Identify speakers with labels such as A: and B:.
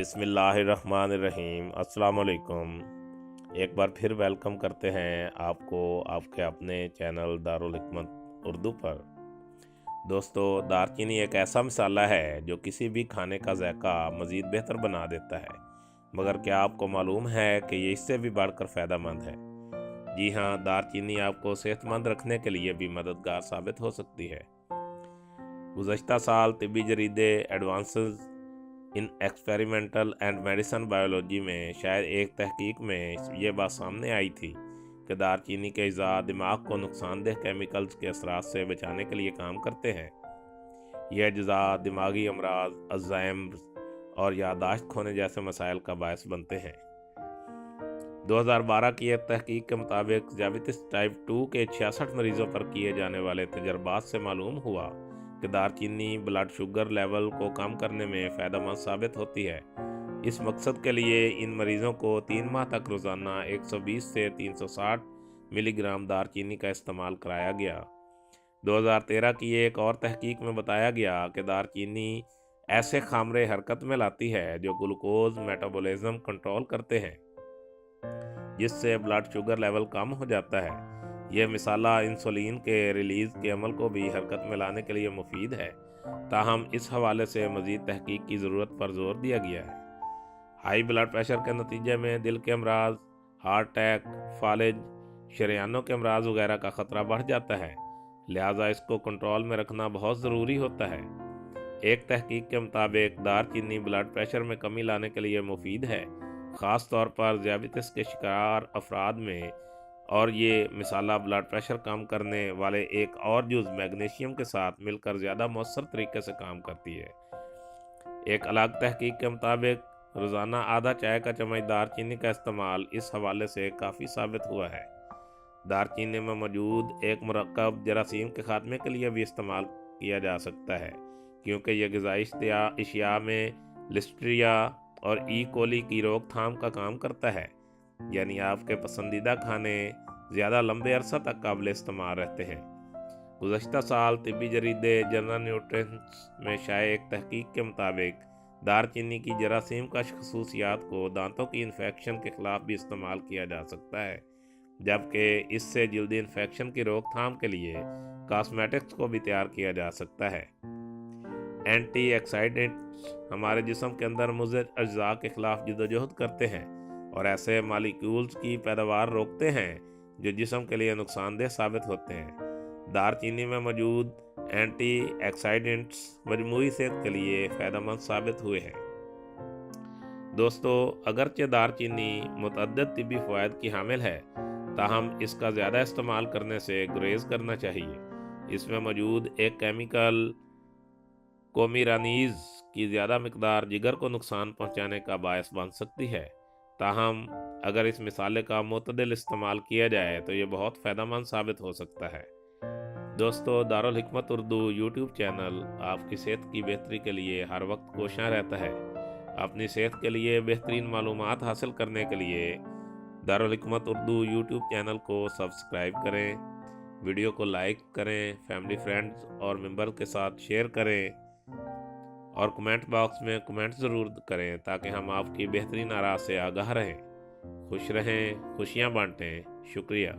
A: बिस्मिल्लाहिर्रहमानिर्रहीम अस्सलाम वालेकुम। एक बार फिर वेलकम करते हैं आपको आपके अपने चैनल दारुल हिकमत उर्दू पर। दोस्तों, दारचीनी एक ऐसा मसाला है जो किसी भी खाने का जायका मज़ीद बेहतर बना देता है। मगर क्या आपको मालूम है कि ये इससे भी बढ़कर फ़ायदेमंद है? जी हाँ, दारचीनी आपको सेहतमंद रखने के लिए भी मददगार साबित हो सकती है। गुज़श्ता साल तिब्बी जरीदे advances in experimental and medicine biology में शायद एक तहकीक में ये बात सामने आई थी कि दारचीनी के अज़ा दिमाग को नुकसानदेह केमिकल्स के असरात से बचाने के लिए काम करते हैं। यह अज़ा दिमागी अमराज, अल्ज़ाइमर और याददाश्त खोने जैसे मसाइल का बायस बनते हैं। 2012 की एक तहकीक के मुताबिक ज़ाबितिस टाइप 2 के 66 मरीजों पर किए जाने वाले तजर्बात से मालूम हुआ कि दारचीनी ब्लड शुगर लेवल को कम करने में फ़ायदेमंद साबित होती है। इस मकसद के लिए इन मरीज़ों को 3 माह तक रोज़ाना 120 से 360 मिलीग्राम दारचीनी का इस्तेमाल कराया गया। 2013 की एक और तहकीक में बताया गया कि दारचीनी ऐसे खामरे हरकत में लाती है जो ग्लूकोज मेटाबॉलिज्म कंट्रोल करते हैं, जिससे ब्लड शुगर लेवल कम हो जाता है। यह मसाला इंसुलिन के रिलीज़ के अमल को भी हरकत में लाने के लिए मुफीद है। ताहम इस हवाले से मज़ीद तहकीक की ज़रूरत पर जोर दिया गया है। हाई ब्लड प्रेशर के नतीजे में दिल के अमराज, हार्ट अटैक, फालिज, शरेयानों के अमराज वगैरह का ख़तरा बढ़ जाता है, लिहाजा इसको कंट्रोल में रखना बहुत ज़रूरी होता है। एक तहकीक के मुताबिक दारचीनी ब्लड प्रेशर में कमी लाने के लिए मुफीद है, ख़ास तौर पर ज़ियाबतीस के शिकार अफराद में, और ये मसाला ब्लड प्रेशर कम करने वाले एक और जुज़ मैग्नीशियम के साथ मिलकर ज़्यादा मौसर तरीके से काम करती है। एक अलग तहकीक के मुताबिक रोज़ाना आधा चाय का चम्मच दारचीनी का इस्तेमाल इस हवाले से काफ़ी साबित हुआ है। दारचीनी में मौजूद एक मुरक्कब जरासीम के खात्मे के लिए भी इस्तेमाल किया जा सकता है, क्योंकि यह ग़िज़ाई अशिया में लिस्ट्रिया और ई कोली की रोकथाम का काम करता है। यानी आपके पसंदीदा खाने ज़्यादा लंबे अरसा तक काबिल इस्तेमाल रहते हैं। गुज़श्ता साल तिब्बी जरीदे जनरल न्यूट्रिशंस में शाये एक तहकीक के मुताबिक दारचीनी की जरासीम का खसूसियात को दांतों की इन्फेक्शन के ख़िलाफ़ भी इस्तेमाल किया जा सकता है, जबकि इससे जल्दी इन्फेक्शन की रोकथाम के लिए कॉस्मेटिक्स को भी तैयार किया जा सकता है। एंटी ऑक्सीडेंट्स हमारे जिस्म के अंदर मुज़र अज्जा के ख़िलाफ़ जदोजहद करते हैं और ऐसे मालिक्यूल्स की पैदावार रोकते हैं जो जिस्म के लिए नुकसानदेह साबित होते हैं। दारचीनी में मौजूद एंटी ऑक्सीडेंट्स मजमूई सेहत के लिए फ़ायदेमंद साबित हुए हैं। दोस्तों, अगरचे दारचीनी मुतअद्दिद तिब्बी फ़वाइद की हामिल है, ताहम इसका ज़्यादा इस्तेमाल करने से गुरेज करना चाहिए। इसमें मौजूद एक केमिकल कोमिरानीज़ की ज़्यादा मिकदार जिगर को नुकसान पहुँचाने का बायस बन सकती है। ताहम अगर इस मिसाले का मुतदिल इस्तेमाल किया जाए तो ये बहुत फ़ायदेमंद साबित हो सकता है। दोस्तों, दारुल हिकमत उर्दू यूट्यूब चैनल आपकी सेहत की बेहतरी के लिए हर वक्त कोशां रहता है। अपनी सेहत के लिए बेहतरीन मालूमात हासिल करने के लिए दारुल हिकमत उर्दू यूट्यूब चैनल को सब्सक्राइब करें, वीडियो को लाइक करें, फैमिली फ्रेंड्स और मेंबर के साथ शेयर करें और कमेंट बॉक्स में कमेंट ज़रूर करें ताकि हम आपकी बेहतरीन आराज़ से आगाह रहें। खुश रहें, खुशियाँ बांटें। शुक्रिया।